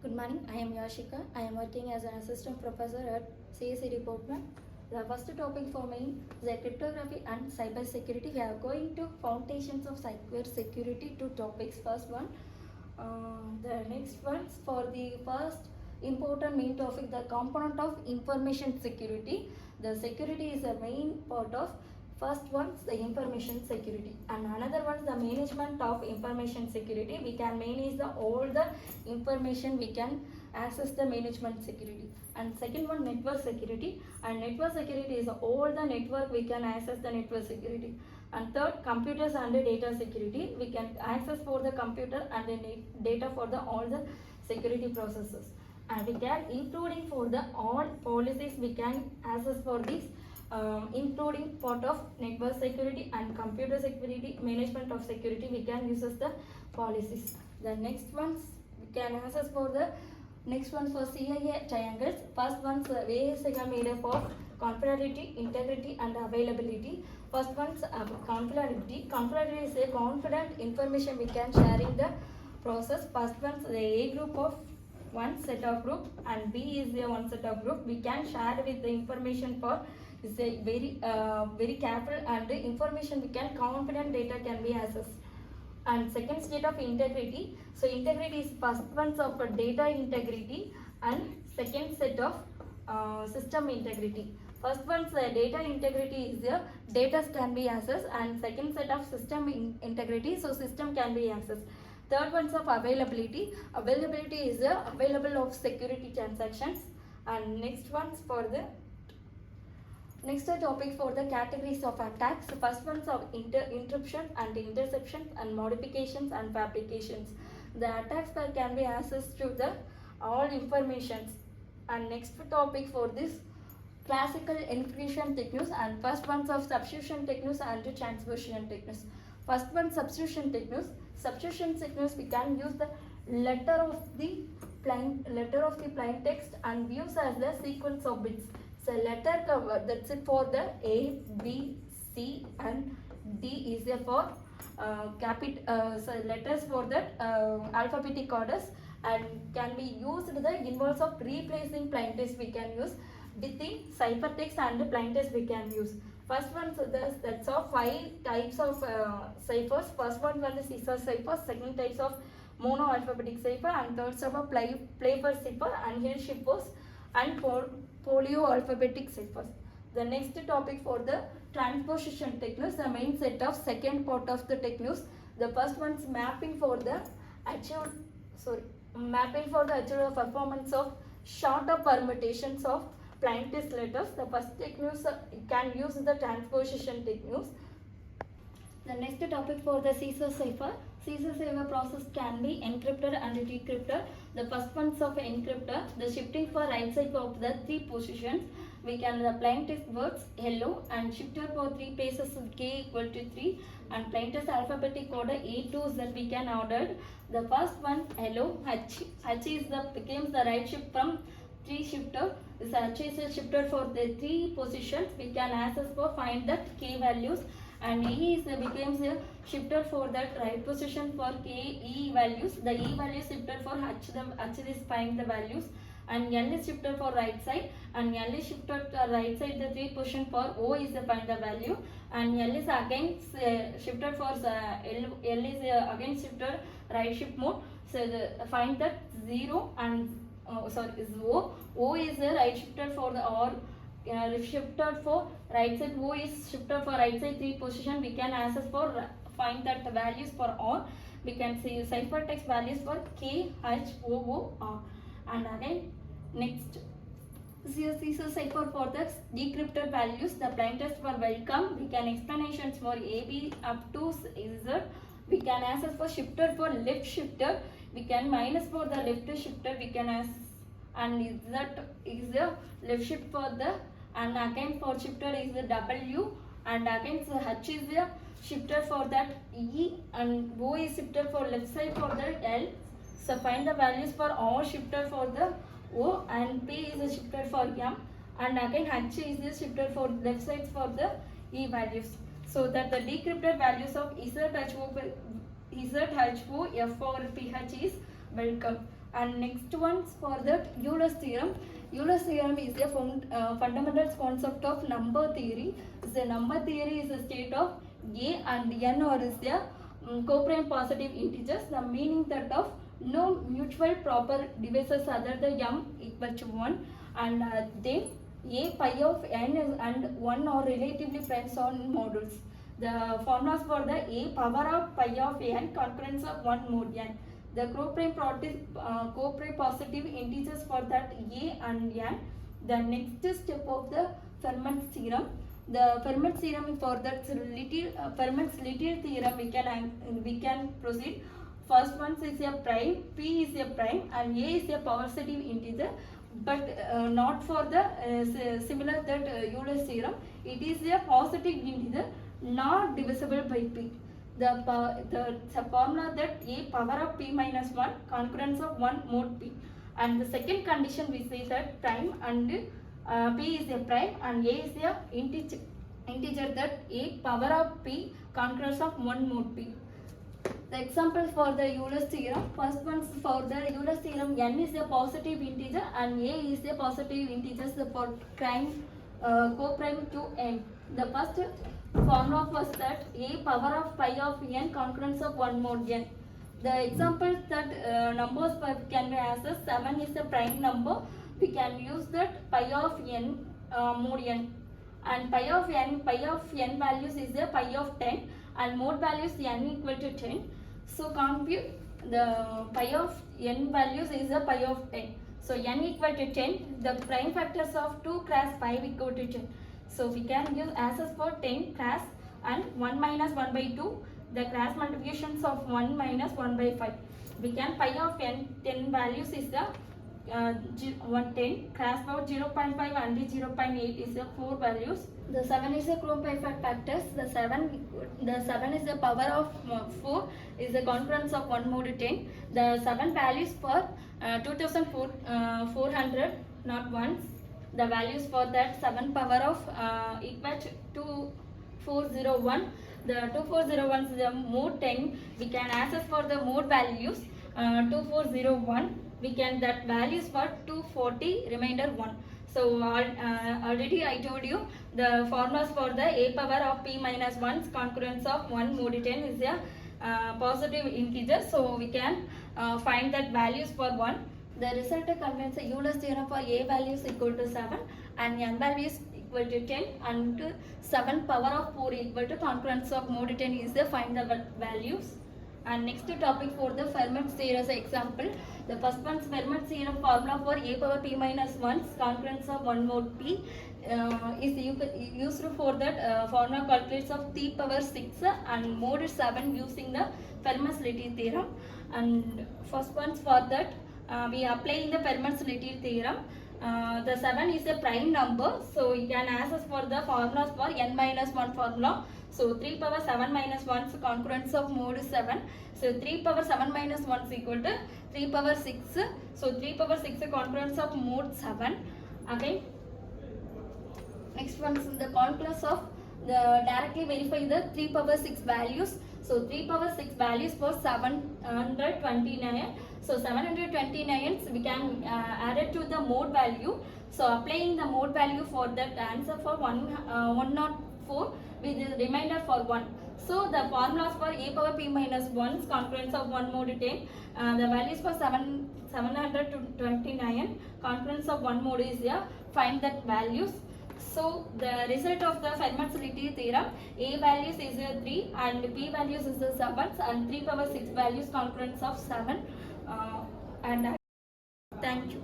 Good morning, I am Yashika. I am working as an assistant professor at CSE department. The first topic for me is cryptography and cyber security. We are going to foundations of cyber security, two topics. First one, the next ones for the first important main topic, the component of information security. The security is a main part of first one's the information security, and another one is the management of information security. We can manage all the information, we can access the management security. And second one, network security, and network security is all the network we can access the network security. And third, computers and data security, we can access for the computer and the data for the all the security processes. And we can including for the all policies we can access for this, including part of network security and computer security, management of security, we can use as the policies. The next ones we can access for the next ones for CIA triangles. First one's various are made up of confidentiality, integrity and availability. First one's confidentiality. Confidentiality is a confident information we can sharing the process. First one's the A group of one set of group and B is a one set of group. We can share with the information for is a very careful, and the information we can confident data can be accessed. And second state of integrity. So integrity is first ones of data integrity and second set of system integrity. First one's data integrity is data can be accessed, and second set of system integrity, so system can be accessed. Third one's of availability. Availability is available of security transactions. And next one's for the next topic for the categories of attacks. First one's of interruption and interception and modifications and fabrications. The attacks can be accessed to the all informations. And next topic for this, classical encryption techniques, and first one's of substitution techniques and transposition techniques. First one, substitution techniques. Substitution techniques we can use the letter of the plain text and use as the sequence of bits. So letter cover, that's it for the A, B, C and D is for so letters for that alphabetic orders, and can be used the involves of replacing plain text we can use with the ciphertext and the plain text we can use. First one, so that's of 5 types of ciphers. First one is scissor cipher, second types of mono alphabetic cipher, and third type of playful cipher and hill ciphers and polio alphabetic ciphers. The next topic for the transposition techniques, the main set of second part of the techniques. The first one is mapping for the actual performance of shorter permutations of plain text letters. The first techniques can use the transposition techniques. The next topic for the Caesar cipher. Caesar cipher process can be encrypted and decrypted. The first ones of encryptor, the shifting for right side of the 3 positions. We can the plain text words hello, and shifter for 3 places k equal to 3, and plain text alphabetic order A2 that we can order. The first one hello, H is becomes the right shift from 3 shifter. This H is a shifter for the 3 positions. We can access for find the k values, and E is becomes a shifter for that right position for k E values. The E value shifter for H is find the values, and L is shifter for right side, and L is shifter to right side the 3 position for O is find the value, and L is again shifter for L is again shifter right shift mode. So find that 0 and is O is a right shifter for the or shifter for right side. O is shifter for right side 3 position. We can access for find that the values for or. We can see ciphertext values for K, H, O, R. And again next Caesar cipher for the decrypted values. The plain text for welcome. We can explanations for AB up to Z. We can access for shifter for left shifter. We can minus for the left shifter. We can access, and is the left shift for the, and again for shifter is the W, and again so H is the shifter for that E, and O is shifter for left side for the L. So find the values for all shifter for the O, and P is a shifter for M, and again H is the shifter for left side for the E values. So that the decrypted values of ZHO, F or PH is welcome. And next one's for that Euler's theorem. Euler's theorem is a fundamental concept of number theory. The number theory is a state of A and N or is the co-prime positive integers. The meaning that of no mutual proper divisors other than m equal to 1 and then A pi of n is and 1 are relatively primes on modules. The formulas for the A power of pi of n concurrence of 1 mod n. The co-prime positive integers for that A and n. The next step of the Fermat's theorem. The Fermat's theorem for that Fermat's little theorem we can proceed. First one is a prime, P is a prime and A is a positive integer, but not for the similar that Euler's theorem. It is a positive integer not divisible by P. The formula that A power of P minus 1 concurrence of 1 mod P. And the second condition we say that prime and P is a prime and A is a integer that A power of P concurrence of 1 mod P. The example for the Euler's theorem. First one for the Euler's theorem, n is a positive integer and A is a positive integer for prime co-prime to n. The first formula was that A power of pi of n concurrence of 1 mod n. The examples that numbers can be as 7 is a prime number. We can use that pi of n mod n, and pi of n values is a pi of 10 and mod values n equal to 10. So compute the pi of n values is a pi of 10. So n equal to 10. The prime factors of 2 cross 5 equal to 10. So we can use as for 10 cross and 1 minus 1 by 2. The cross multiplications of 1 minus 1 by 5. We can pi of n 10 values is the 110 cross about 0.5 and 0.8 is the 4 values. The 7 is the chrome pi factors. The 7 is the power of 4 is the concurrence of 1 mod 10. The 7 values for 2400 not once. The values for that 7 power of equal to 2401. The 2401 is the mod 10. We can access for the mod values 2401. We can that values for 240 remainder 1. So already I told you the formulas for the A power of P minus 1 concurrence of 1 mod 10 is a positive integer. So we can find that values for 1. The result contains a Euler's theorem for A values equal to 7 and n values equal to 10 and 7 power of 4 equal to concurrence of mod 10 is the find the values. And next topic for the Fermat's theorem example. The first one's Fermat's theorem formula for A power P minus 1 concurrence of 1 mod P is used for that formula calculates of T power 6 and mod 7 using the Fermat's little theorem. And first one's for that we applying the Fermat's little theorem. The 7 is a prime number, so you can access for the formulas for n minus 1 formula. So 3 power 7 minus 1 is concurrence of mod 7. So 3 power 7 minus 1 is equal to 3 power 6. So 3 power 6 is concurrence of mod 7. Okay. Next one is the concurrence of the directly verify the 3 power 6 values. So 3 power 6 values for 729. So 729 we can add it to the mod value. So applying the mod value for that answer for 104 with the remainder for 1. So the formulas for A power P minus 1 concurrence of 1 mod 10. The values for 729 concurrence of 1 mod is here. Find that values. So the result of the Fermat's little theorem, A values is 3 and P values is 7 and 3 power 6 values concurrence of 7 and thank you.